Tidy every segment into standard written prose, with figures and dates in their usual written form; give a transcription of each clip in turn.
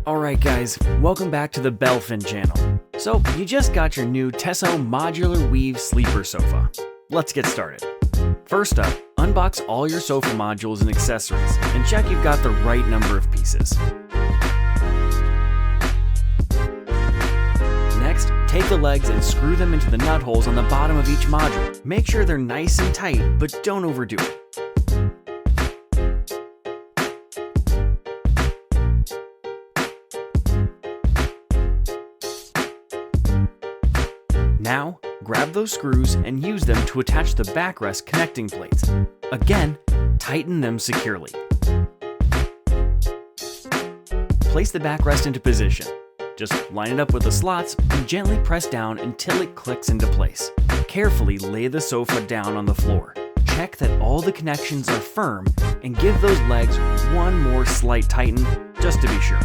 Alright guys, welcome back to the Belffin channel. So, you just got your new Tesso Modular Weave Sleeper Sofa. Let's get started. First up, unbox all your sofa modules and accessories, and check you've got the right number of pieces. Next, take the legs and screw them into the nut holes on the bottom of each module. Make sure they're nice and tight, but don't overdo it. Now, grab those screws and use them to attach the backrest connecting plates. Again, tighten them securely. Place the backrest into position. Just line it up with the slots and gently press down until it clicks into place. Carefully lay the sofa down on the floor. Check that all the connections are firm and give those legs one more slight tighten just to be sure.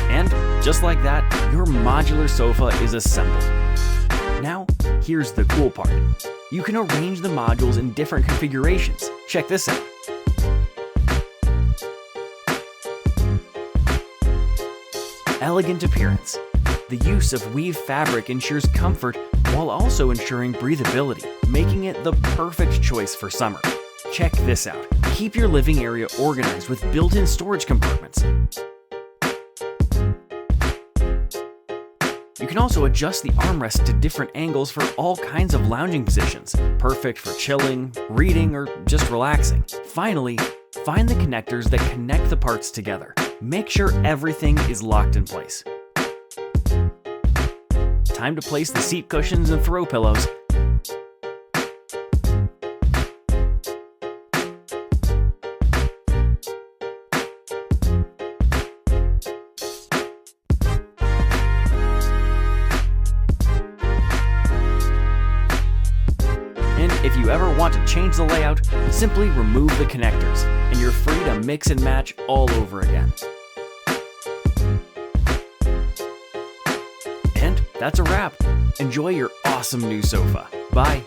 And just like that, your modular sofa is assembled. Now, here's the cool part. You can arrange the modules in different configurations. Check this out. Elegant appearance. The use of weave fabric ensures comfort while also ensuring breathability, making it the perfect choice for summer. Check this out. Keep your living area organized with built-in storage compartments. You can also adjust the armrest to different angles for all kinds of lounging positions, perfect for chilling, reading, or just relaxing. Finally, find the connectors that connect the parts together. Make sure everything is locked in place. Time to place the seat cushions and throw pillows. And if you ever want to change the layout, simply remove the connectors, and you're free to mix and match all over again. And that's a wrap. Enjoy your awesome new sofa. Bye.